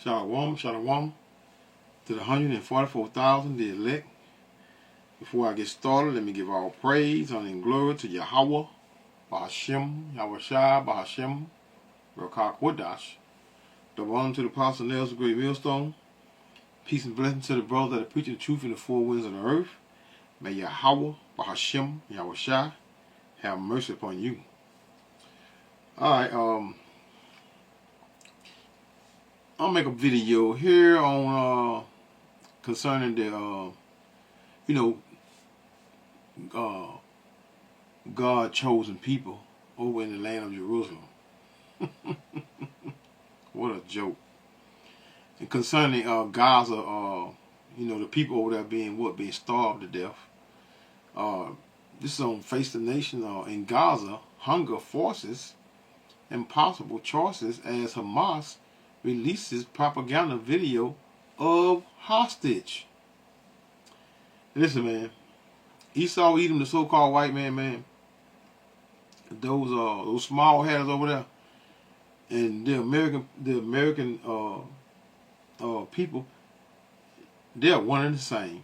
Shalom, shalom to the 144,000, the elect. Before I get started, let me give all praise, honor, and glory to Yahweh, Bahashem, Yahushua, Bahashem, Rakak Wadash. Double honor to the apostle nails of great millstone. Peace and blessing to the brothers that are preaching the truth in the four winds of the earth. May Yahweh, Bahashem, Yahushua have mercy upon you. Alright, I'll make a video here on concerning the God chosen people over in the land of Jerusalem. What a joke. And concerning Gaza, the people over there being starved to death. This is on Face the Nation. In Gaza, hunger forces impossible choices as Hamas releases propaganda video of hostage. Listen, man. Esau, Edom, the so-called white man, those small hats over there, and the American people, they're one and the same.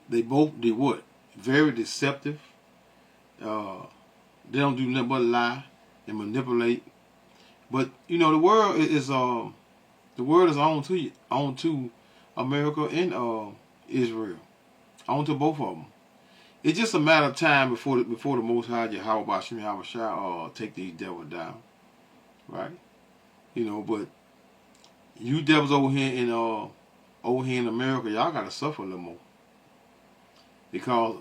They both did what? Very deceptive. They don't do nothing but lie and manipulate. But the world is on to America and Israel, on to both of them. It's just a matter of time before the Most High Yahweh Bashim Yahushua take these devils down, right? But you devils over here in America, y'all gotta suffer a little more because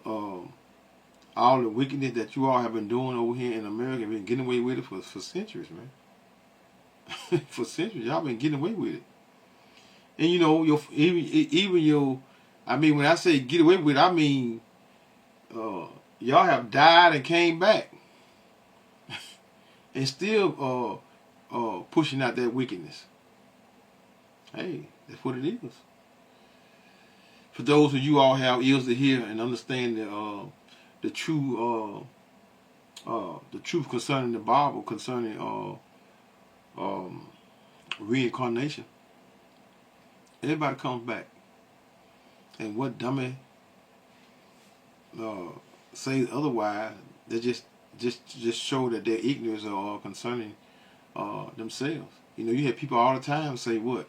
all the wickedness that you all have been doing over here in America, been getting away with it for centuries, man. For centuries, y'all been getting away with it. And when I say get away with it, I mean y'all have died and came back and still pushing out that wickedness. Hey, that's what it is. For those of you all have ears to hear and understand the truth concerning the Bible, concerning reincarnation. Everybody comes back. And what dummy says otherwise, they just show that their ignorance concerning themselves. You have people all the time say, what?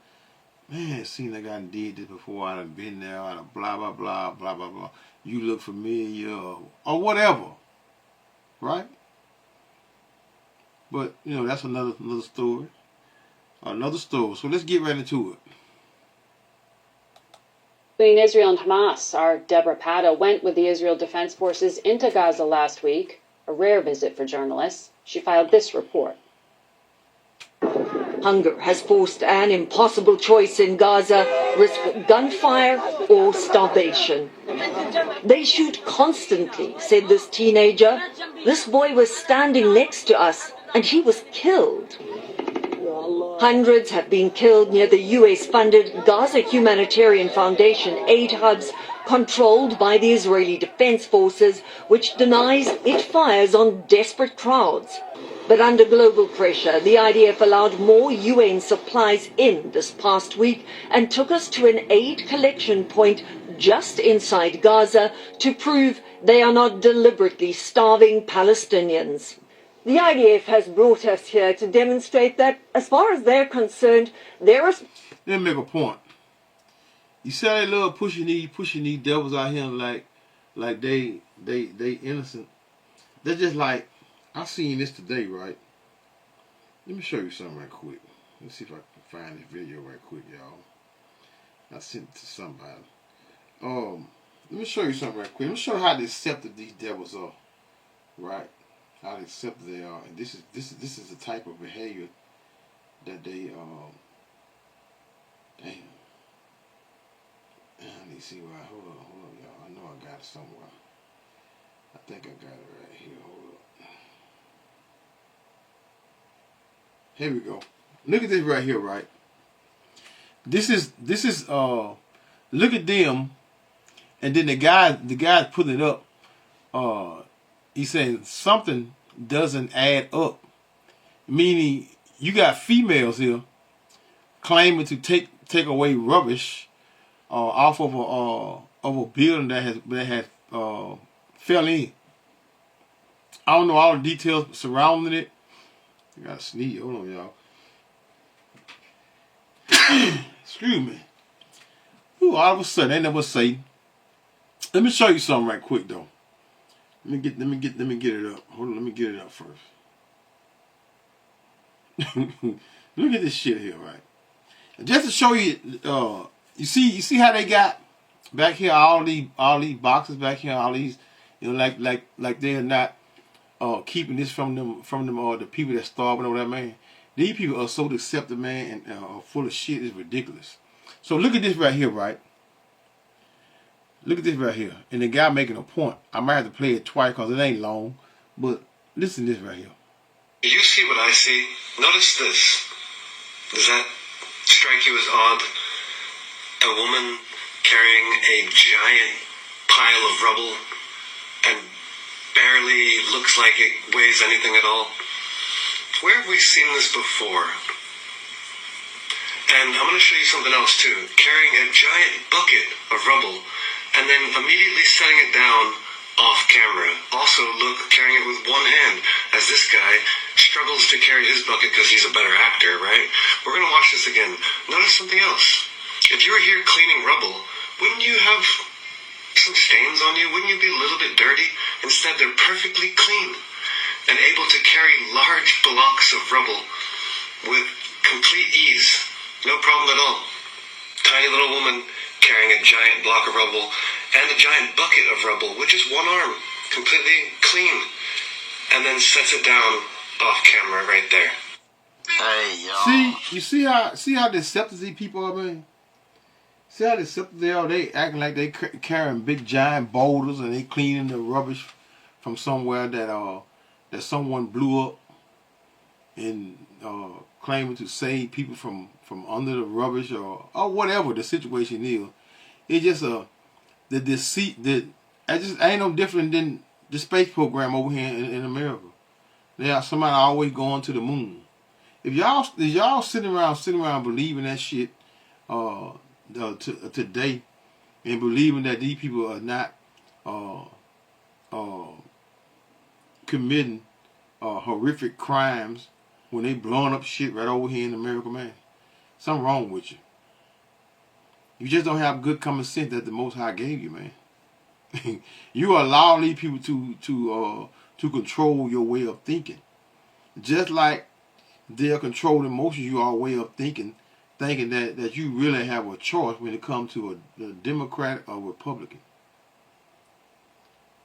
Man, it seems like I did this before, I done been there, I done blah, blah, blah, blah, blah, blah. You look familiar, or whatever. Right? But, that's another story. Another story. So let's get right into it. Between Israel and Hamas, our Deborah Patta went with the Israel Defense Forces into Gaza last week, a rare visit for journalists. She filed this report. Hunger has forced an impossible choice in Gaza: risk gunfire or starvation. They shoot constantly, said this teenager. This boy was standing next to us and he was killed. Hundreds have been killed near the US-funded Gaza Humanitarian Foundation aid hubs controlled by the Israeli Defense Forces, which denies it fires on desperate crowds. But under global pressure, the IDF allowed more UN supplies in this past week and took us to an aid collection point just inside Gaza to prove they are not deliberately starving Palestinians. The IDF has brought us here to demonstrate that, as far as they're concerned, there is... Let me make a point. You see how they love pushing these devils out here like they innocent. They're just like, I seen this today, right? Let me show you something right quick. Let's see if I can find this video right quick, y'all. I sent it to somebody. Let me show you something right quick. Let me show you how deceptive these devils are, right? How deceptive they are, and this is the type of behavior that they damn. Let me see why. Hold on, y'all. I know I got it somewhere. I think I got it right here. Hold up. Here we go. Look at this right here, right? This is look at them, and then the guy putting it up. He's saying something doesn't add up. Meaning you got females here claiming to take away rubbish off of a building that has fell in. I don't know all the details surrounding it. I got to sneeze. Hold on, y'all. Excuse me. Ooh, all of a sudden, they never say. Let me show you something right quick though. Let me get it up. Hold on, let me get it up first. Look at this shit here, right? Just to show you, you see how they got back here all these boxes back here, all these, like they're not keeping this from them the people that starving or whatever, man. These people are so deceptive, man, and full of shit. It's ridiculous. So look at this right here, right? Look at this right here, and the guy making a point. I might have to play it twice because it ain't long, but listen to this right here. Do you see what I see? Notice this. Does that strike you as odd? A woman carrying a giant pile of rubble and barely looks like it weighs anything at all. Where have we seen this before? And I'm going to show you something else too. Carrying a giant bucket of rubble and then immediately setting it down off camera. Also, look, carrying it with one hand, as this guy struggles to carry his bucket because he's a better actor, right? We're going to watch this again. Notice something else. If you were here cleaning rubble, wouldn't you have some stains on you? Wouldn't you be a little bit dirty? Instead, they're perfectly clean and able to carry large blocks of rubble with complete ease. No problem at all. Tiny little woman carrying a giant block of rubble and a giant bucket of rubble with just one arm, completely clean, and then sets it down off camera right there. Hey, y'all. See how deceptive these people are, man? See how deceptive they are? They acting like they carrying big giant boulders and they cleaning the rubbish from somewhere that someone blew up and claiming to save people from under the rubbish or whatever the situation is. It's just the deceit that just ain't no different than the space program over here in America. There's somebody always going to the moon. If y'all sitting around believing that shit today and believing that these people are not committing horrific crimes when they blowing up shit right over here in America, man, something wrong with you. You just don't have good common sense that the Most High gave you, man. You allow these people to control your way of thinking, just like they're controlling most of your way of thinking that you really have a choice when it comes to a Democrat or Republican.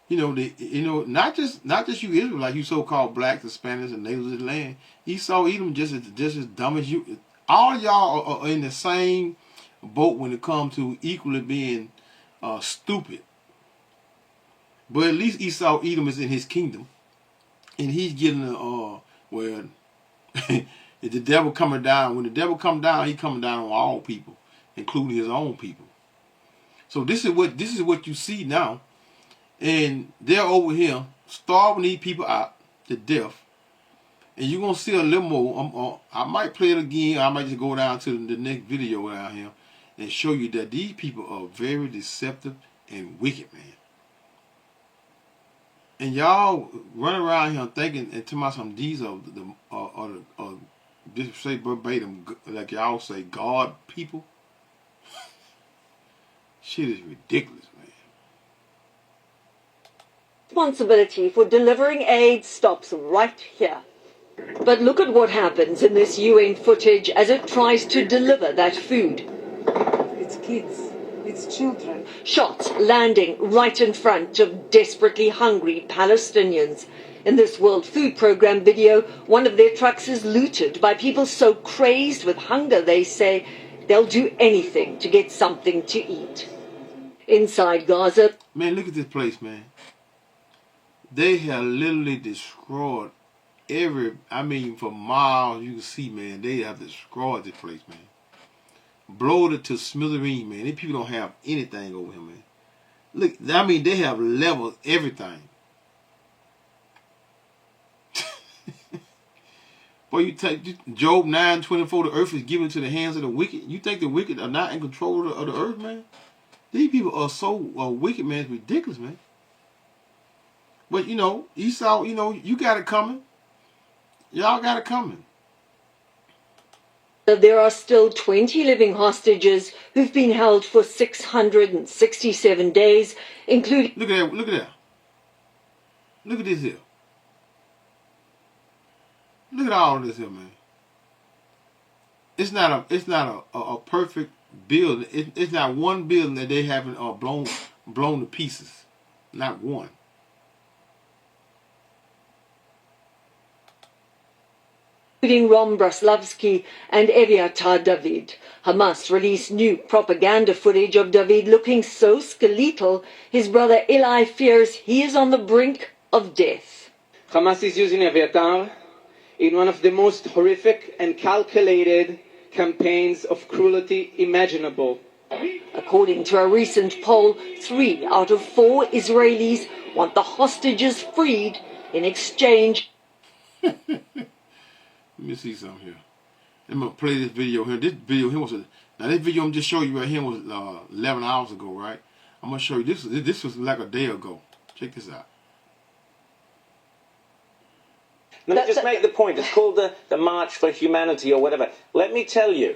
Not just you Israelites, you so-called blacks, Hispanics, and natives of the land. Esau, Edom, just as dumb as you. All y'all are in the same boat when it comes to equally being stupid. But at least Esau, Edom is in his kingdom, and he's getting if the devil coming down. When the devil come down, he coming down on all people, including his own people. So this is what you see now. And they're over here starving these people out to death. And you're going to see a little more. I might play it again. I might just go down to the next video down here and show you that these people are very deceptive and wicked, man. And y'all run around here thinking and to myself, these are just say verbatim, like y'all say, God people. Shit is ridiculous, man. Responsibility for delivering aid stops right here. But look at what happens in this UN footage as it tries to deliver that food. It's kids. It's children. Shots landing right in front of desperately hungry Palestinians. In this World Food Programme video, one of their trucks is looted by people so crazed with hunger they say they'll do anything to get something to eat. Inside Gaza... Man, look at this place, man. They have literally destroyed for miles you can see, man. They have destroyed this place, man. Blowed it to smithereens, man. These people don't have anything over here, man. Look, they have leveled everything. Well, you take Job 9:24. The earth is given to the hands of the wicked. You think the wicked are not in control of the earth, man? These people are so wicked, man. It's ridiculous, man. But you know, Esau, you know, you got it coming. Y'all got it coming. There are still 20 living hostages who've been held for 667 days, including... Look at that. Look at that. Look at this here. Look at all of this here, man. It's not a perfect building. It's not one building that they haven't blown to pieces. Not one. Including Ron Braslavsky and Eviatar David. Hamas released new propaganda footage of David looking so skeletal, his brother Eli fears he is on the brink of death. Hamas is using Eviatar in one of the most horrific and calculated campaigns of cruelty imaginable. According to a recent poll, 3 out of 4 Israelis want the hostages freed in exchange. Let me see something here. I'm gonna play this video here. This video here was now this video I'm just showing you right here was 11 hours ago, right? I'm gonna show you this. This was like a day ago. Check this out. Let me just make the point. It's called the March for Humanity or whatever. Let me tell you,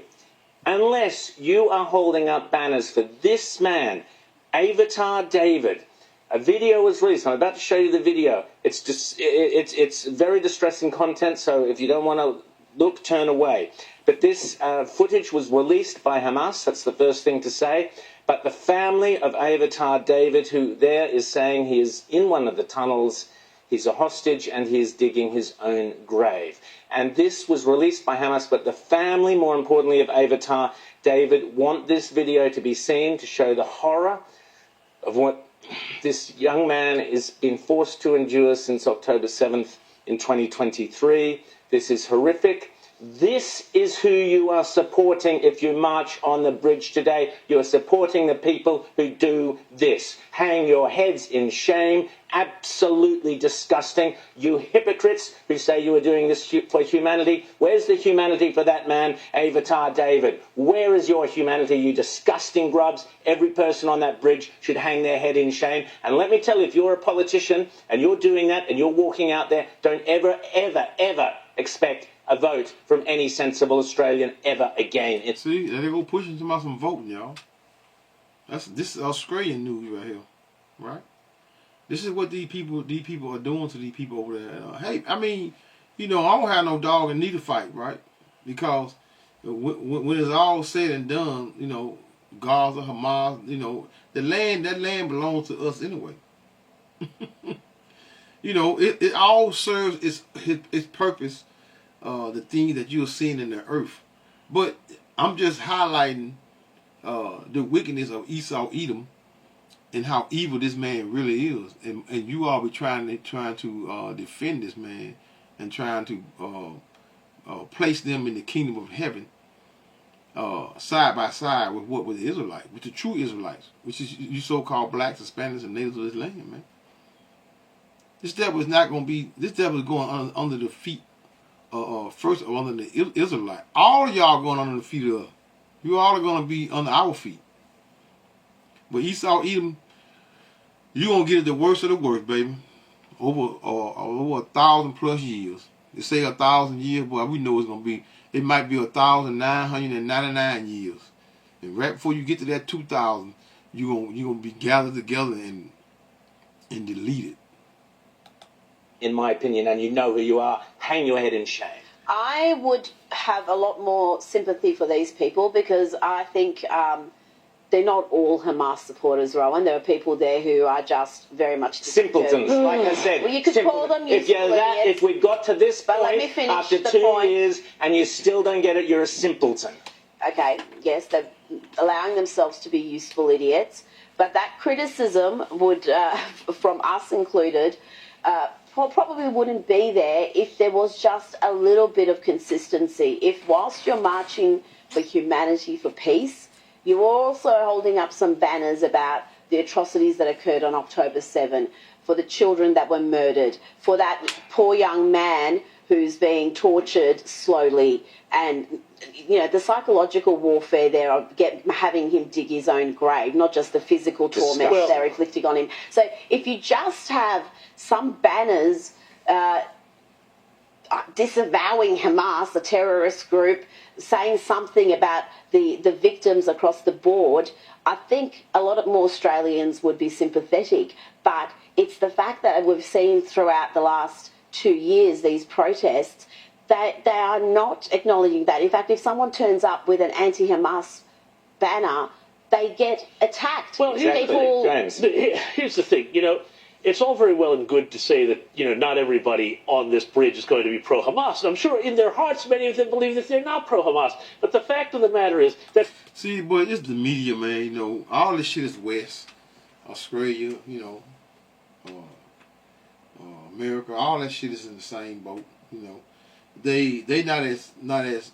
unless you are holding up banners for this man, Eviatar David, a video was released. I'm about to show you the video. It's just it's very distressing content. So if you don't want to look, turn away. But this footage was released by Hamas. That's the first thing to say. But the family of Eviatar David, who there is saying he is in one of the tunnels, he's a hostage and he is digging his own grave. And this was released by Hamas. But the family, more importantly, of Eviatar David, want this video to be seen to show the horror of what this young man has been forced to endure since October 7th in 2023. This is horrific. This is who you are supporting if you march on the bridge today. You are supporting the people who do this. Hang your heads in shame. Absolutely disgusting. You hypocrites who say you are doing this for humanity. Where's the humanity for that man, Eviatar David? Where is your humanity, you disgusting grubs? Every person on that bridge should hang their head in shame. And let me tell you, if you're a politician and you're doing that and you're walking out there, don't ever, ever, ever expect a vote from any sensible Australian ever again. See, they go pushing to some voting, y'all. This is Australian news right here, right? This is what these people are doing to these people over there. Hey, I mean, you know, I don't have no dog in neither fight, right? Because when it's all said and done, you know, Gaza, Hamas, you know, that land belongs to us anyway. You know, it all serves its purpose. The things that you're seeing in the earth. But I'm just highlighting the wickedness of Esau Edom and how evil this man really is. And you all be trying to defend this man and trying to place them in the kingdom of heaven side by side with the Israelites, with the true Israelites, which is you so-called blacks, Hispanics, and natives of this land, man. This devil is not going to be, this devil is going under the feet first under the Israelite. All of y'all going under the feet of us. You all are going to be under our feet. But Esau Edom, you going to get it the worst of the worst, baby. Over 1,000+ years. They say 1,000 years, but we know it's going to be, it might be 1,999 years. And right before you get to that 2,000, you're going to be gathered together and deleted. In my opinion, and you know who you are, hang your head in shame. I would have a lot more sympathy for these people because I think they're not all Hamas supporters, Rowan. There are people there who are just very much simpletons. Like I said, well, you could call them if we got to this point after 2 years and you still don't get it, you're a simpleton. Okay, yes, they're allowing themselves to be useful idiots, but that criticism would, from us included, probably wouldn't be there if there was just a little bit of consistency. If whilst you're marching for humanity, for peace, you're also holding up some banners about the atrocities that occurred on October 7, for the children that were murdered, for that poor young man who's being tortured slowly, and the psychological warfare there of having him dig his own grave, not just the physical torment they're inflicting on him. So if you just have some banners disavowing Hamas, a terrorist group, saying something about the victims across the board, I think a lot more Australians would be sympathetic. But it's the fact that we've seen throughout the last 2 years, these protests, they are not acknowledging that. In fact, if someone turns up with an anti-Hamas banner, they get attacked. Well, here's the thing, it's all very well and good to say that, not everybody on this bridge is going to be pro-Hamas. And I'm sure in their hearts, many of them believe that they're not pro-Hamas. But the fact of the matter is that... See, boy, it's the media, man. All this shit is West. Australia, America, all that shit is in the same boat, They not as,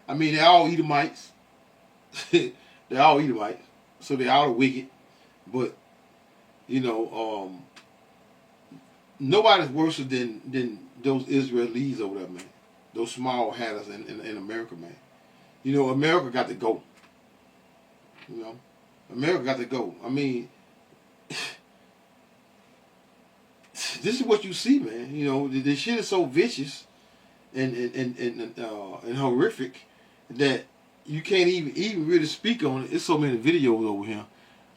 I mean, they're all Edomites. They're all Edomites. So they're all wicked. But, nobody's worse than those Israelis over there, man. Those small hatters in America, man. America got to go. America got to go. I mean, this is what you see, man. This shit is so vicious and horrific that you can't even really speak on it. There's so many videos over here.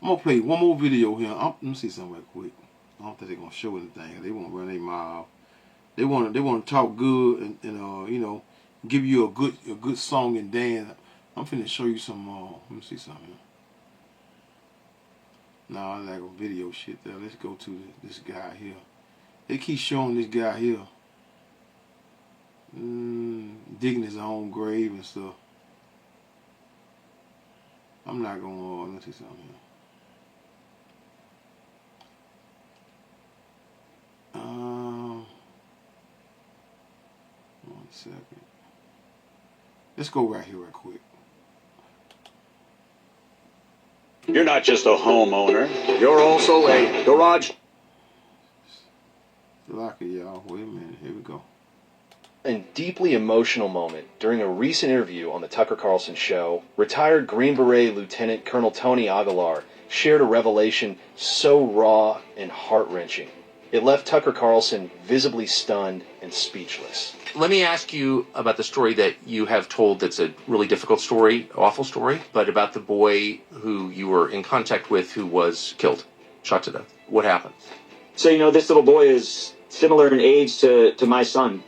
I'm gonna play one more video here. Let me see something right quick. I don't think they're gonna show anything. They won't run their mouth. They want to talk good and give you a good song and dance. I'm finna show you some. Let me see something here. No, I like a video shit there. Let's go to this guy here. They keep showing this guy here digging his own grave and stuff. I'm not gonna. Let's see something here. 1 second. Let's go right here, right quick. You're not just a homeowner. You're also a garage. Lock it, y'all. Wait a minute. Here we go. And deeply emotional moment during a recent interview on the Tucker Carlson show, retired Green Beret Lieutenant Colonel Tony Aguilar shared a revelation so raw and heart-wrenching. It left Tucker Carlson visibly stunned and speechless. Let me ask you about the story that you have told that's a really difficult story, awful story, but about the boy who you were in contact with who was killed, shot to death. What happened? So, this little boy is similar in age to my son.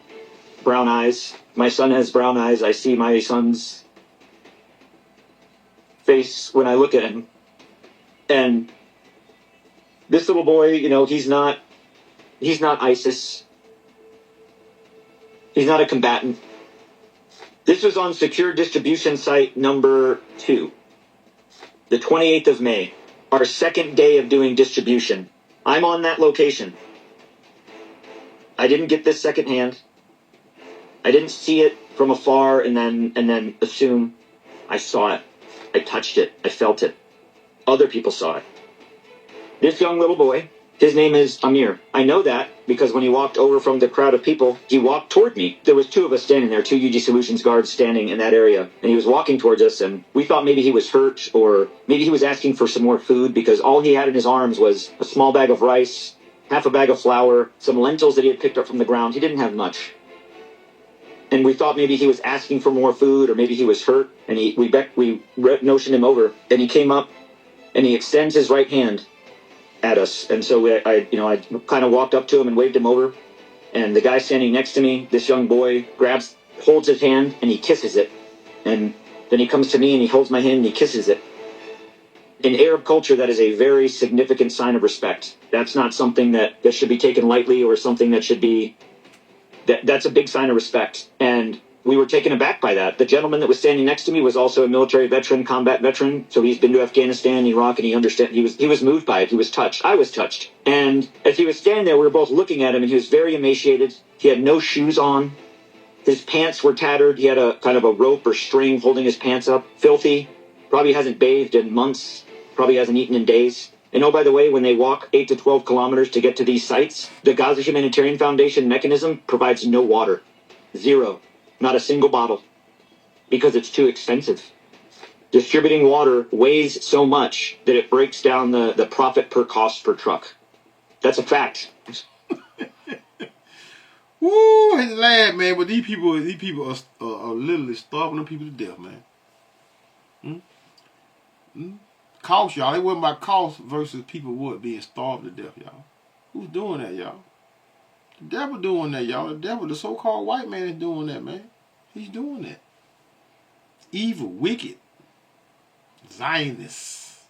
Brown eyes. My son has brown eyes. I see my son's face when I look at him. And this little boy, he's not ISIS. He's not a combatant. This was on secure distribution site number 2, the 28th of May, our second day of doing distribution. I'm on that location. I didn't get this secondhand. I didn't see it from afar and then assume I saw it. I touched it. I felt it. Other people saw it. This young little boy, his name is Amir. I know that because when he walked over from the crowd of people, he walked toward me. There was 2 of us standing there, 2 UG Solutions guards standing in that area. And he was walking towards us, and we thought maybe he was hurt or maybe he was asking for some more food because all he had in his arms was a small bag of rice, half a bag of flour, some lentils that he had picked up from the ground. He didn't have much. And we thought maybe he was asking for more food or maybe he was hurt. And we notioned him over, and he came up and he extends his right hand at us. And so I kind of walked up to him and waved him over. And the guy standing next to me, this young boy, holds his hand and he kisses it. And then he comes to me and he holds my hand and he kisses it. In Arab culture, that is a very significant sign of respect. That's not something that should be taken lightly or something that should be... That's a big sign of respect. And we were taken aback by that. The gentleman that was standing next to me was also a military veteran, combat veteran. So he's been to Afghanistan, Iraq, and he was moved by it. He was touched. I was touched. And as he was standing there, we were both looking at him, and he was very emaciated. He had no shoes on. His pants were tattered. He had a kind of a rope or string holding his pants up. Filthy. Probably hasn't bathed in months. Probably hasn't eaten in days. And oh, by the way, when they walk 8 to 12 kilometers to get to these sites, the Gaza Humanitarian Foundation mechanism provides no water. Zero. Not a single bottle. Because it's too expensive. Distributing water weighs so much that it breaks down the profit per cost per truck. That's a fact. Woo, it's lad, man. But these people are literally starving them people to death, man. Cost, y'all. They wasn't about cost versus people would being starved to death, y'all. Who's doing that, y'all? The devil doing that, y'all. The devil, the so-called white man is doing that, man. He's doing that. Evil, wicked, Zionists.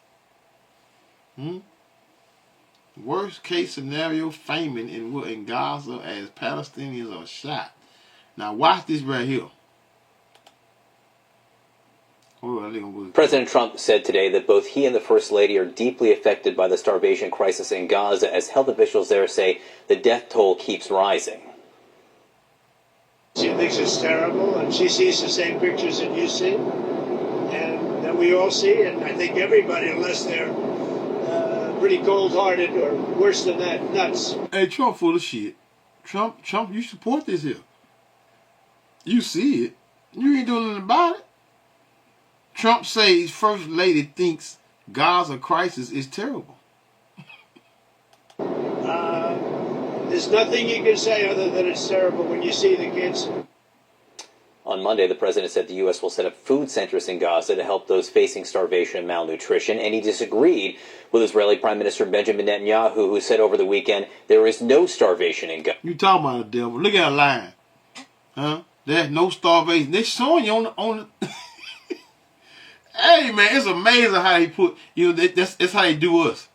Worst case scenario, famine in Gaza as Palestinians are shot. Now watch this right here. President Trump said today that both he and the First Lady are deeply affected by the starvation crisis in Gaza as health officials there say the death toll keeps rising. She thinks it's terrible, and she sees the same pictures that you see, and that we all see, and I think everybody, unless they're pretty cold-hearted or worse than that, nuts. Hey, Trump full of shit. Trump, you support this here. You see it. You ain't doing nothing about it. Trump says First Lady thinks Gaza crisis is terrible. There's nothing you can say other than it's terrible when you see the kids. On Monday, the president said the U.S. will set up food centers in Gaza to help those facing starvation and malnutrition, and he disagreed with Israeli Prime Minister Benjamin Netanyahu, who said over the weekend there is no starvation in Gaza. You talking about the devil. Look at that line. Huh? There's no starvation. They're showing you on the Hey, man, it's amazing how they put, that's how they do us.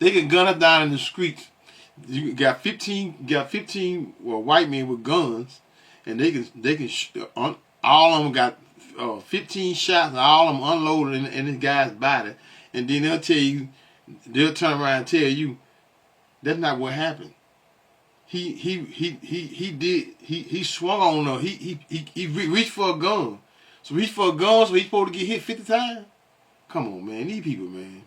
They can gun us down in the streets. You got 15 white men with guns, and they can all of them got 15 shots, and all of them unloaded in this guy's body, and then they'll turn around and tell you that's not what happened. He swung on he reached for a gun. So he's for a gun, so he's supposed to get hit 50 times? Come on, man. These people, man.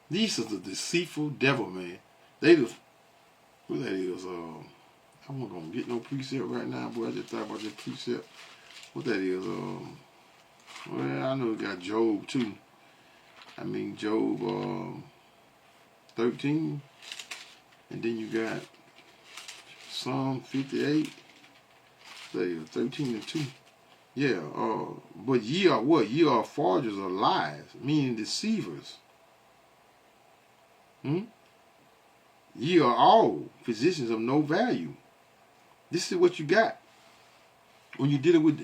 These are the deceitful devil, man. They just, what that is, I'm not going to get no precept right now, boy. I just thought about this precept. What that is, well, I know it got Job, too. I mean, Job 13. And then you got Psalm 58. Say 13 and 2. Yeah, but ye are what? Ye are forgers of lies, meaning deceivers. Ye are all physicians of no value. This is what you got when you dealing with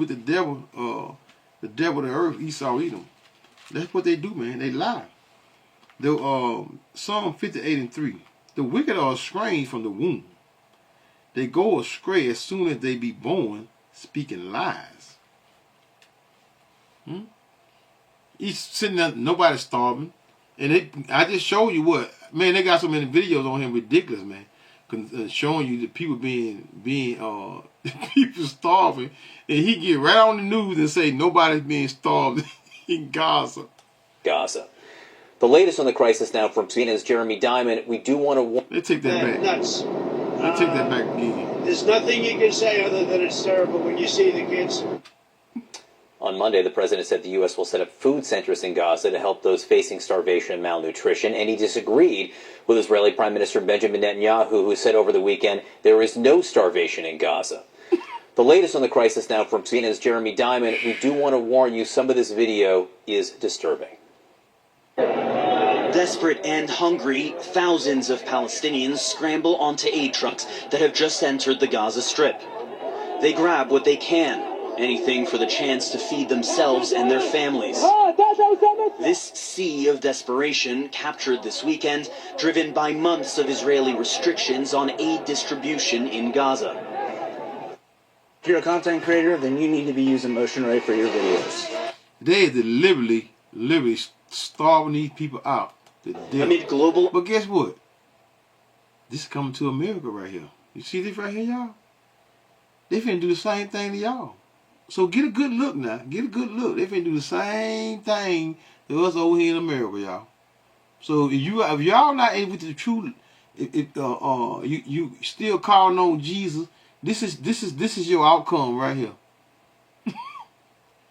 the devil of the earth, Esau, Edom. That's what they do, man. They lie. The Psalm 58 and 3. The wicked are estranged from the womb. They go astray as soon as they be born, speaking lies. He's sitting there, nobody's starving. And I just showed you what. Man, they got so many videos on him, ridiculous, man. Showing you the people being people starving. And he get right on the news and say nobody's being starved in Gaza. The latest on the crisis now from CNN's Jeremy Diamond. We do want to... They take that back. Nuts. They take that back again. There's nothing you can say other than it's terrible when you see the kids. On Monday, the president said the U.S. will set up food centers in Gaza to help those facing starvation and malnutrition, and he disagreed with Israeli Prime Minister Benjamin Netanyahu, who said over the weekend there is no starvation in Gaza. The latest on the crisis now from CNN's Jeremy Diamond. We do want to warn you, some of this video is disturbing. Desperate and hungry, thousands of Palestinians scramble onto aid trucks that have just entered the Gaza Strip. They grab what they can, anything for the chance to feed themselves and their families. This sea of desperation captured this weekend, driven by months of Israeli restrictions on aid distribution in Gaza. If you're a content creator, then you need to be using Motion Ray for your videos. They are literally starving these people out to death. Amid global... But guess what? This is coming to America right here. You see this right here, y'all? They finna do the same thing to y'all. So get a good look now. Get a good look. They finna do the same thing to us over here in America, y'all. So if y'all not able to truly, you still calling on Jesus, This is your outcome right here.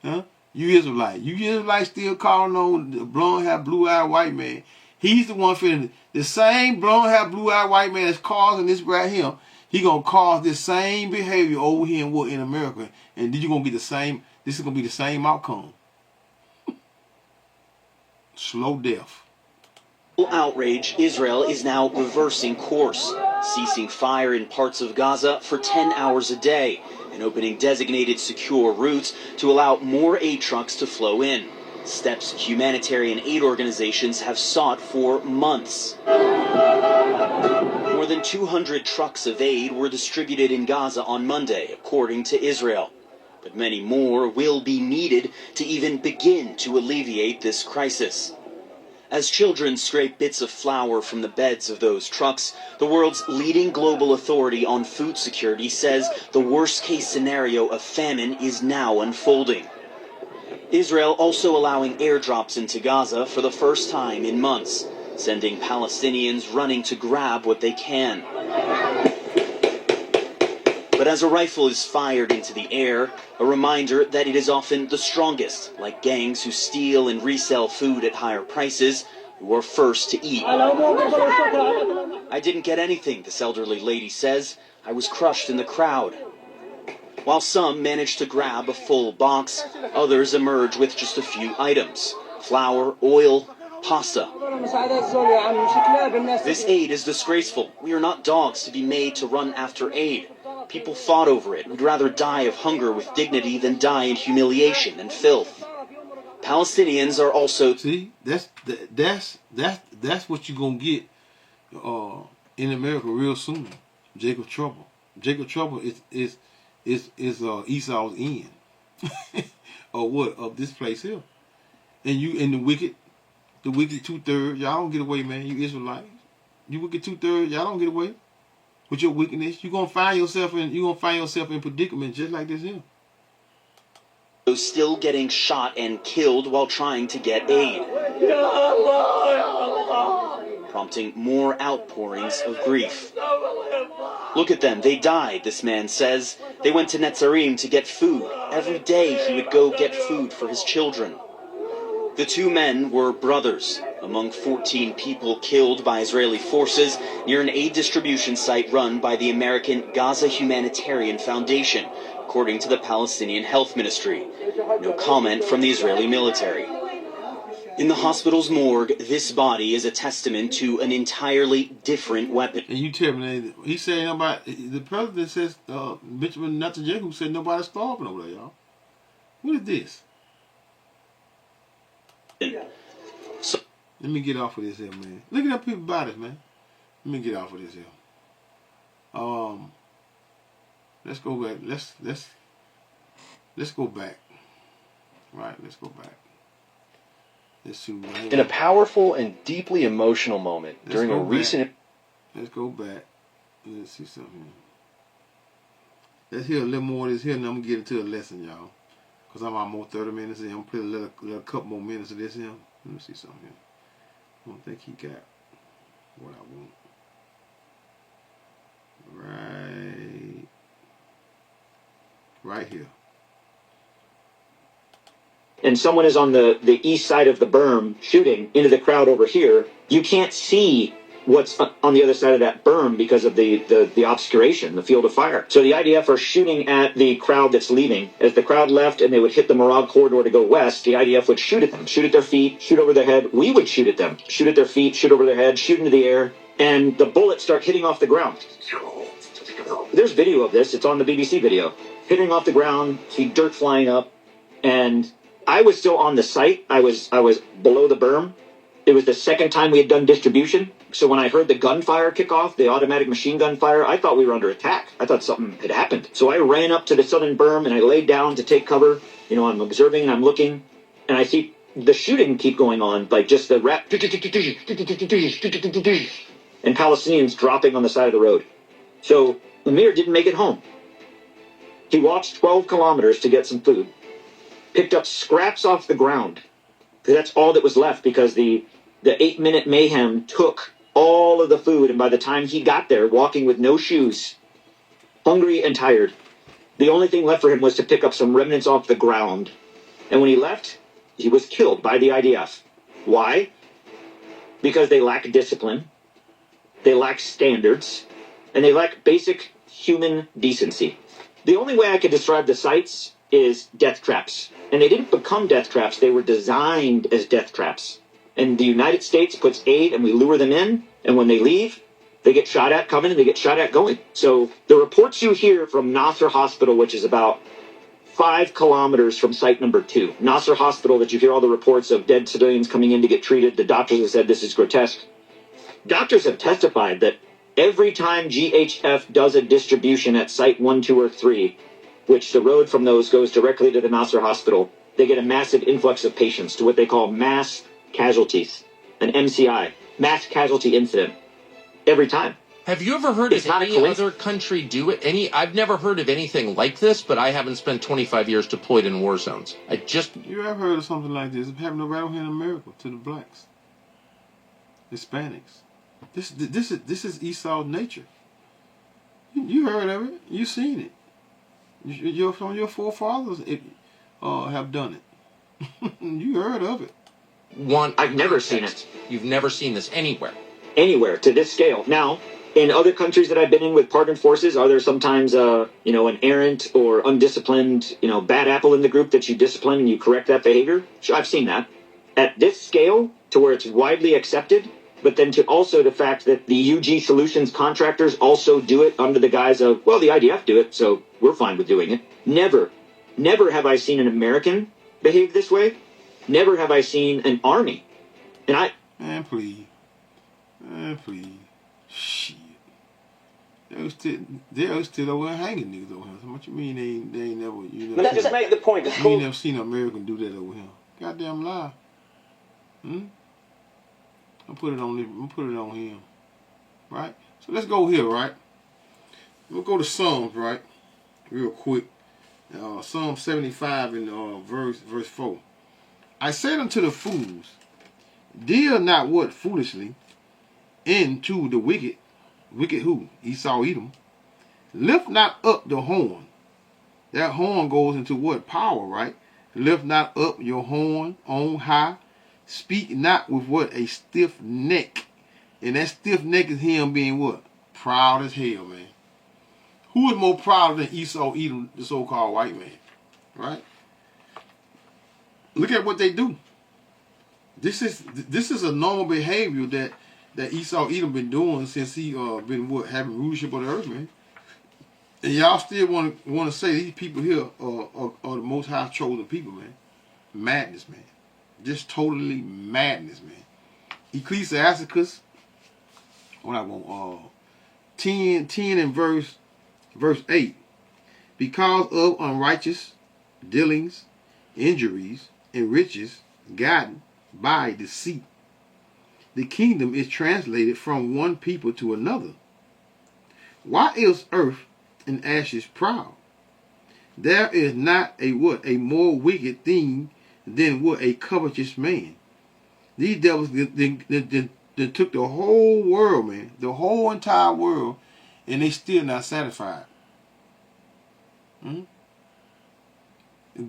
Huh? You Israelite still calling on the blonde hair, blue-eyed white man. He's the one feeling the same blonde hair, blue-eyed white man that's causing this right here. He gonna cause this same behavior over here in America, and then you're gonna get the same. This is gonna be the same outcome. Slow death. Outrage, Israel is now reversing course, ceasing fire in parts of Gaza for 10 hours a day and opening designated secure routes to allow more aid trucks to flow in. Steps humanitarian aid organizations have sought for months. More than 200 trucks of aid were distributed in Gaza on Monday, according to Israel. But many more will be needed to even begin to alleviate this crisis. As children scrape bits of flour from the beds of those trucks, the world's leading global authority on food security says the worst-case scenario of famine is now unfolding. Israel also allowing airdrops into Gaza for the first time in months, sending Palestinians running to grab what they can. But as a rifle is fired into the air, a reminder that it is often the strongest, like gangs who steal and resell food at higher prices, who are first to eat. I didn't get anything, this elderly lady says. I was crushed in the crowd. While some manage to grab a full box, others emerge with just a few items: flour, oil, pasta. This aid is disgraceful. We are not dogs to be made to run after aid. People fought over it. We'd rather die of hunger with dignity than die in humiliation and filth. Palestinians are also... See, that's what you're gonna get in America real soon. Jacob Trouble. Jacob Trouble is Esau's end, or what, of this place here. And the wicked 2/3, y'all don't get away, man. You Israelites, you wicked 2/3, y'all don't get away with your wickedness. You're gonna find yourself in predicament just like this here. Still getting shot and killed while trying to get aid, prompting more outpourings of grief. Look at them, they died, this man says. They went to Netzarim to get food. Every day he would go get food for his children. The two men were brothers, among 14 people killed by Israeli forces near an aid distribution site run by the American Gaza Humanitarian Foundation, according to the Palestinian Health Ministry. No comment from the Israeli military. In the hospital's morgue, this body is a testament to an entirely different weapon. And you tell me, he said nobody, the president says, Benjamin Netanyahu said nobody's starving over there, y'all. What is this? So, let me get off of this here, man. Look at that people's bodies, man. Let me get off of this here. Let's go back. Let's go back. Right, let's go back. Let's see right in a powerful and deeply emotional moment during a recent... Let's go back. Let's see something. Let's hear a little more of this here, and I'm going to get into a lesson, y'all. Because I'm almost 30 minutes in. I'm going to play a couple more minutes of this here. Let me see something here. I don't think he got what I want. Right here. And someone is on the east side of the berm shooting into the crowd over here, you can't see what's on the other side of that berm because of the obscuration, the field of fire. So the IDF are shooting at the crowd that's leaving. As the crowd left and they would hit the Morag corridor to go west, the IDF would shoot at them, shoot at their feet, shoot over their head. We would shoot at them, shoot at their feet, shoot over their head, shoot into the air, and the bullets start hitting off the ground. There's video of this. It's on the BBC video. Hitting off the ground, see dirt flying up, and I was still on the site. I was below the berm. It was the second time we had done distribution. So when I heard the gunfire kick off, the automatic machine gun fire, I thought we were under attack. I thought something had happened. So I ran up to the southern berm and I laid down to take cover. You know, I'm observing and I'm looking, and I see the shooting keep going on, like just the rap, and Palestinians dropping on the side of the road. So Amir didn't make it home. He walked 12 kilometers to get some food, picked up scraps off the ground. That's all that was left because the 8-minute mayhem took all of the food, and by the time he got there, walking with no shoes, hungry and tired. The only thing left for him was to pick up some remnants off the ground. And when he left, he was killed by the IDF. Why? Because they lack discipline, they lack standards, and they lack basic human decency. The only way I could describe the sites is death traps. And they didn't become death traps, they were designed as death traps. And the United States puts aid and we lure them in, and when they leave, they get shot at coming and they get shot at going. So the reports you hear from Nasser Hospital, which is about 5 kilometers from site number 2. Nasser Hospital, that you hear all the reports of dead civilians coming in to get treated. The doctors have said this is grotesque. Doctors have testified that every time GHF does a distribution at site 1, 2, or 3, which the road from those goes directly to the Nasser Hospital, they get a massive influx of patients to what they call mass casualties, an MCI, mass casualty incident, every time. Have you ever heard of any other country do it? I've never heard of anything like this, but I haven't spent 25 years deployed in war zones. You ever heard of something like this? It happened right here in America to the blacks, Hispanics. This is Esau's nature. You heard of it. You seen it. Your forefathers have done it. You heard of it. I've never seen it. You've never seen this anywhere. Anywhere to this scale. Now, in other countries that I've been in with partnered forces, are there sometimes, an errant or undisciplined, bad apple in the group that you discipline and you correct that behavior? Sure, I've seen that. At this scale, to where it's widely accepted, but then to also the fact that the UG Solutions contractors also do it under the guise of, well, the IDF do it, so we're fine with doing it. Never have I seen an American behave this way. Never have I seen an army. Man, please. Shit. They're still over hanging niggas over here. So what you mean they ain't never... Let's just make the point. You ain't never seen an American do that over here. Goddamn lie. I'll put it on him. Right? So let's go here, right? We'll go to Psalms, right? Real quick. Psalm 75 in verse 4. I said unto the fools, deal not what foolishly into the wicked. Wicked who? Esau, Edom. Lift not up the horn. That horn goes into what? Power, right? Lift not up your horn on high. Speak not with what? A stiff neck. And that stiff neck is him being what? Proud as hell, man. Who is more proud than Esau, Edom, the so-called white man? Right? Look at what they do. This is a normal behavior that Esau Edom been doing since he been having rulership of the earth, man. And y'all still want to say these people here are the most high chosen people, man. Madness, man. Just totally madness, man. Ecclesiasticus, what I want, 10 and verse 8. Because of unrighteous dealings, injuries, and riches gotten by deceit, the kingdom is translated from one people to another. Why is earth and ashes proud? There is not a more wicked thing than a covetous man. These devils they took the whole world, man, the whole entire world, and they still not satisfied.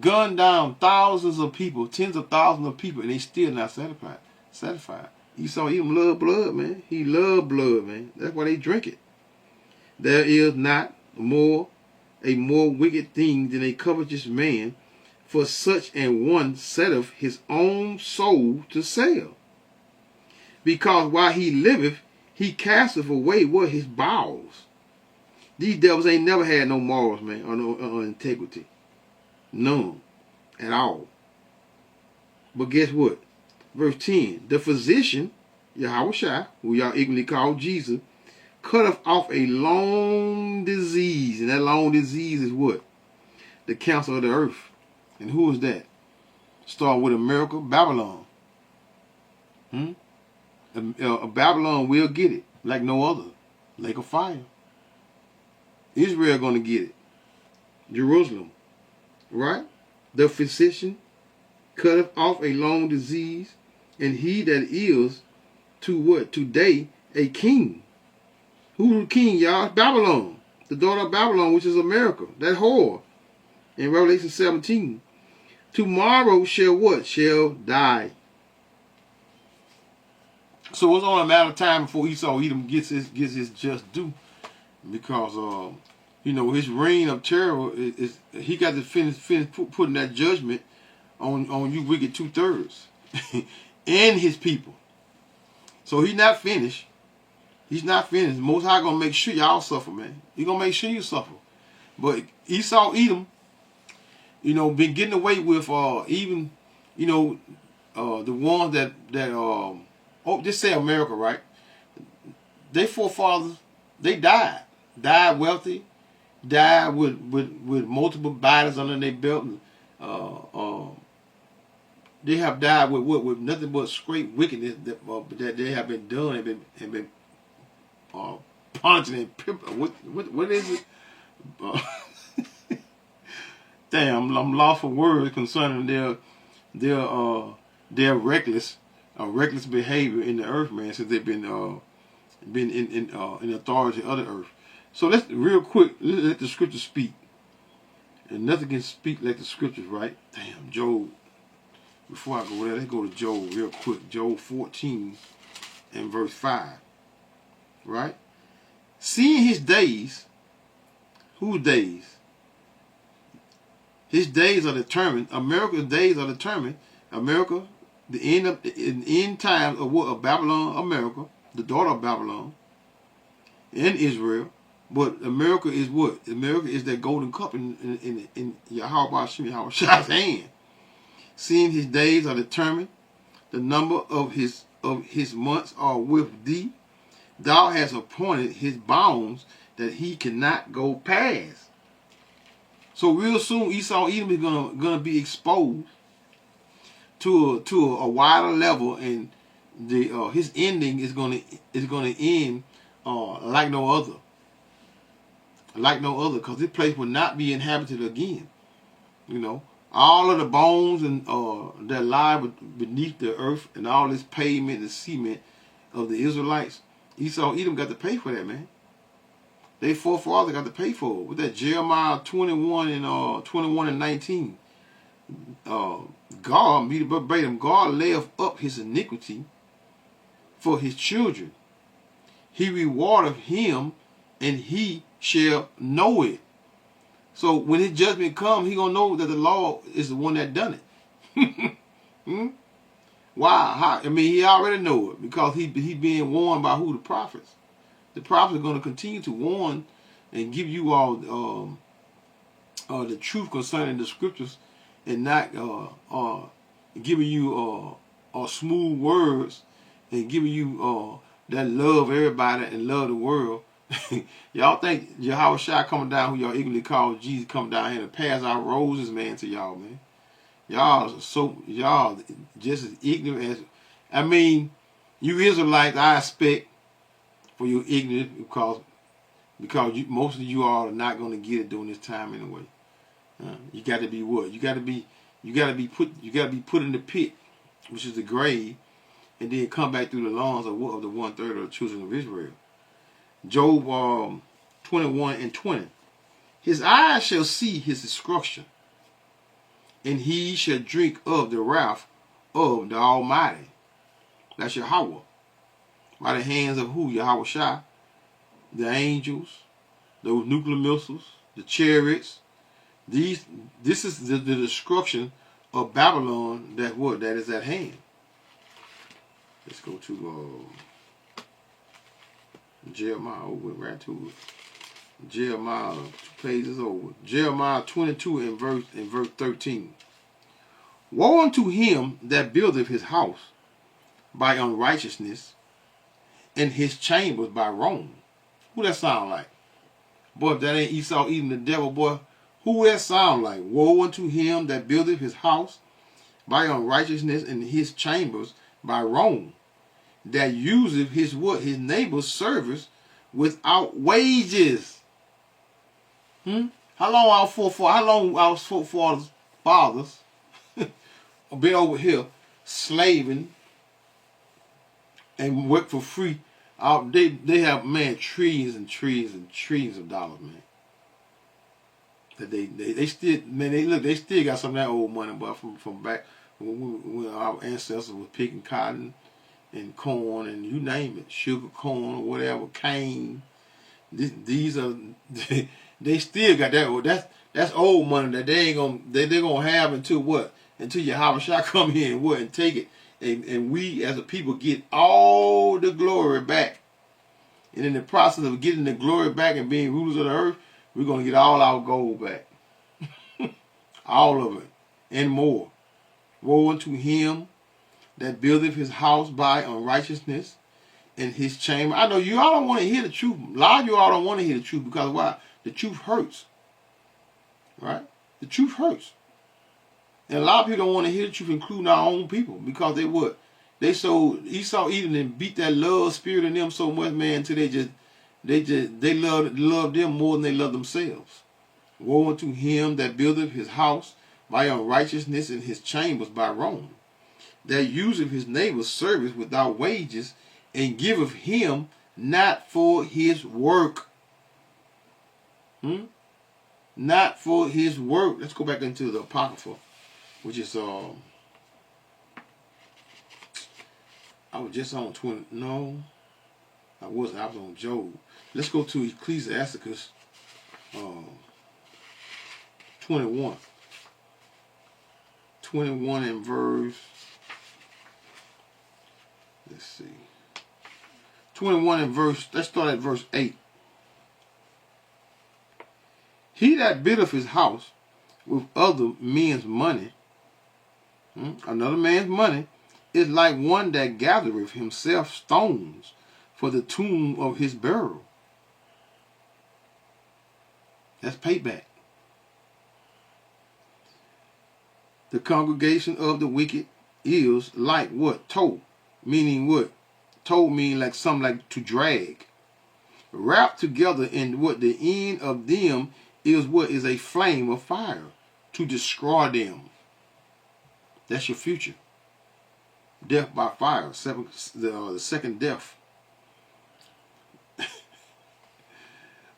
Gunned down thousands of people, tens of thousands of people, and they still not satisfied. Esau Edom love blood, man. He love blood, man. That's why they drink it. There is not a more wicked thing than a covetous man, for such an one setteth his own soul to sell. Because while he liveth, he casteth away his bowels. These devils ain't never had no morals, man, or no integrity. None. At all. But guess what? Verse 10. The physician, Yahushua, who y'all ignorantly call Jesus, cutteth off a long disease. And that long disease is what? The cancer of the earth. And who is that? Start with America, Babylon. Babylon will get it like no other. Lake of fire. Israel going to get it. Jerusalem. Right? The physician cutteth off a long disease, and he that is to what? Today a king. Who the king, y'all? Babylon. the daughter of Babylon, which is America, that whore, in Revelation 17. Tomorrow shall what? Shall die. So it's only a matter of time before Esau Edom gets his just due, because you know, his reign of terror is he got to finish putting that judgment on you wicked 2/3 and his people. So he's not finished. He's not finished. The Most High gonna make sure y'all suffer, man. He gonna make sure you suffer. But Esau Edom, you know, been getting away with even, you know, the ones that just say America, right? Their forefathers, they died wealthy, died with multiple battles under their belt. They have died with nothing but straight wickedness that they have been done and been punching and pimping. What is it? Damn, I'm lost for words concerning their reckless behavior in the earth, man, since they've been in authority of the earth. So let's real quick let the scriptures speak, and nothing can speak like the scriptures, right? Damn, Job. Before I go there, let's go to Job real quick. Job 14 and verse 5, right? Seeing his days, whose days? His days are determined. America's days are determined. America, the end times of what? Of Babylon, America, the daughter of Babylon, and Israel. But America is what? America is that golden cup in Yahweh Shah's hand. Seeing his days are determined, the number of his months are with thee. Thou hast appointed his bounds that he cannot go past. So real soon Esau Edom is gonna be exposed to a wider level, and his ending is gonna end like no other. Like no other, because this place will not be inhabited again. You know, all of the bones and that lie beneath the earth, and all this pavement and cement of the Israelites, Esau Edom got to pay for that, man. They forefathers got to pay for it. With that Jeremiah 21 and 19. God, me verbatim, God layeth up his iniquity for his children. He rewardeth him, and he shall know it. So when his judgment comes, he gonna know that the Lord is the one that done it. Why? How? I mean, he already know it, because he being warned by who? The prophets. The prophets are going to continue to warn and give you all the truth concerning the scriptures, and not giving you smooth words, and giving you that love everybody and love the world. Y'all think Yahweh Shai coming down, who y'all eagerly call Jesus, coming down here to pass out roses, man, to y'all, man. Y'all just as ignorant as, I mean, you Israelites, I expect for your ignorance, because most of you all are not going to get it during this time anyway. You got to be what? You got to be put in the pit, which is the grave, and then come back through the lawns of the 1/3 of the children of Israel. Job 21 and 20. His eyes shall see his destruction, and he shall drink of the wrath of the Almighty. That's Yahweh. By the hands of who? Yahweh Shai. The angels, those nuclear missiles, the chariots. This is the destruction of Babylon that is at hand. Let's go to Jeremiah. Went right to it. Jeremiah, 2 pages over. Jeremiah 22 and verse 13. Woe unto him that buildeth his house by unrighteousness, and his chambers by wrong. Who that sound like? Boy, if that ain't Esau eating the devil, boy, who that sound like? Woe unto him that buildeth his house by unrighteousness, and his chambers by wrong, that useth his what? His neighbor's service without wages. How long our forefathers been over here slaving and work for free They have, man, trees and trees and trees of dollars, man. That they still, man, they still got some of that old money, but from back when our ancestors were picking cotton and corn and you name it, sugar, corn, or whatever, cane. These are they still got that. That's old money that they're gonna have until what? Until your Habashah come here and what and take it, and we as a people get all the glory back. And in the process of getting the glory back and being rulers of the earth, we're gonna get all our gold back, all of it and more. Woe unto him that buildeth his house by unrighteousness, and his chamber. I know you all don't want to hear the truth. A lot of you all don't want to hear the truth because why? The truth hurts. Right? The truth hurts. And a lot of people don't want to hear the truth, including our own people, because they what? Esau Edom and beat that love spirit in them so much, man, until they love them more than they love themselves. Woe unto him that buildeth his house by unrighteousness, and his chambers by wrong, that useth his neighbor's service without wages, and giveth him not for his work. Not for his work. Let's go back into the Apocrypha, which is I was just on 20. No, I wasn't. I was on Job. Let's go to Ecclesiasticus 21. 21 and verse. Let's see. 21 and verse. Let's start at verse 8. He that buildeth his house with other men's money, another man's money, is like one that gathereth himself stones for the tomb of his burial. That's payback. The congregation of the wicked is like what? Tow. Meaning what? Tow means like something like to drag. Wrapped together in what the end of them is what is a flame of fire to destroy them. That's your future. Death by fire. The second death.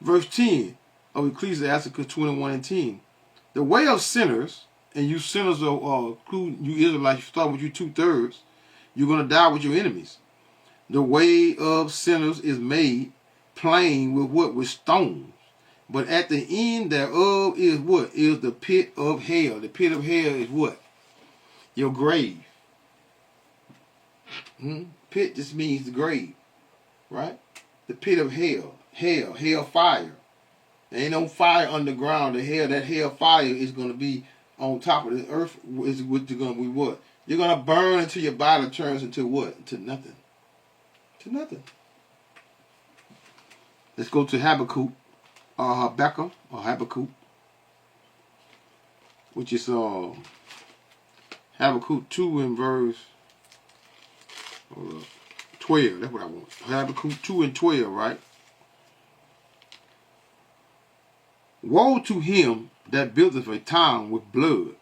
Verse 10 of Ecclesiasticus 21 and 10. The way of sinners, and you sinners are including you Israelites, you start with you 2/3, you're going to die with your enemies. The way of sinners is made plain with what? With stones. But at the end thereof is what? Is the pit of hell. The pit of hell is what? Your grave. Pit just means the grave. Right? The pit of hell. Hell fire. There ain't no fire underground. That hell fire is going to be on top of the earth. Is going to be what? You're going to burn until your body turns into what? To nothing. To nothing. Let's go to Habakkuk. Habakkuk, which is Habakkuk 2 and verse 12. That's what I want. Habakkuk 2 and 12, right? Woe to him that buildeth a town with blood,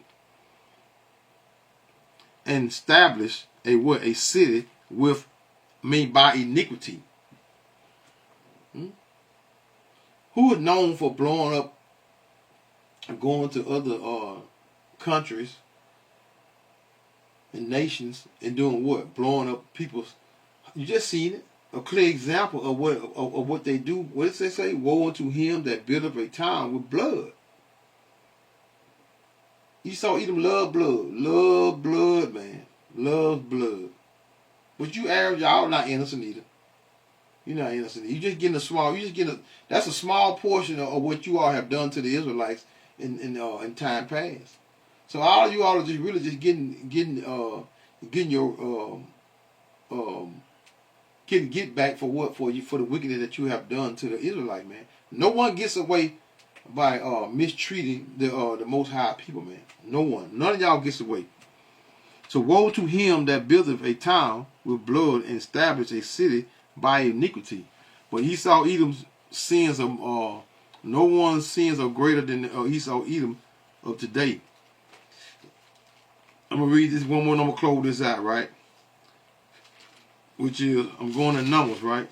and establish a city with by iniquity. Who is known for blowing up, going to other countries and nations and doing what? Blowing up people's. You just seen it. A clear example of what they do. What does they say? Woe unto him that buildeth a town with blood. Esau Edom love blood. Love blood, man. Love blood. But you Arabs, y'all not innocent either. You're not innocent. You just getting that's a small portion of what you all have done to the Israelites in time past. So all of you all are just really just getting your get back for the wickedness that you have done to the Israelite, man. No one gets away by mistreating the Most High people, man. No one. None of y'all gets away. So woe to him that buildeth a town with blood and establish a city by iniquity. But Esau Edom's sins are no one's sins are greater than Esau Edom of today. I'm gonna read this one more and I'm gonna close this out, right? which is, I'm going to Numbers, right?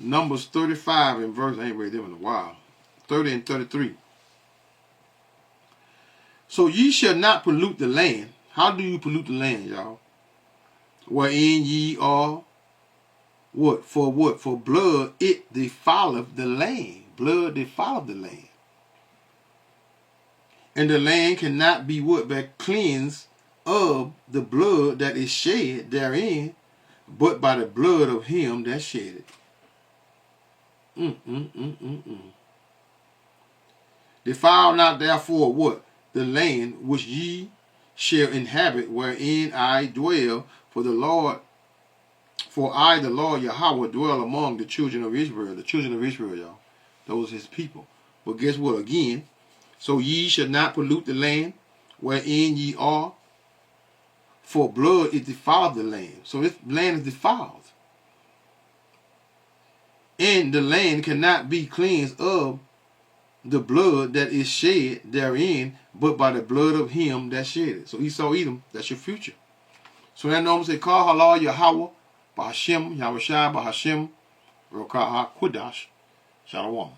Numbers 35 in verse, I ain't read them in a while. 30 and 33. So ye shall not pollute the land. How do you pollute the land, y'all? Wherein ye are, what? For what? For blood, it defileth the land. Blood defileth the land. And the land cannot be what? But cleansed of the blood that is shed therein, but by the blood of him that shed it. Defile not therefore what? The land which ye shall inhabit, wherein I dwell, for I, the Lord Yahweh, dwell among the children of Israel. The children of Israel, y'all. Those his people. But guess what? Again, so ye shall not pollute the land wherein ye are, for blood it defileth the land. So this land is defiled. And the land cannot be cleansed of the blood that is shed therein, but by the blood of him that shed it. So Esau, Edom, that's your future. So that normally say, Call halal Yahweh, Bahashem, Yahushua, Bahashem, Rokah HaKudash, Shalom.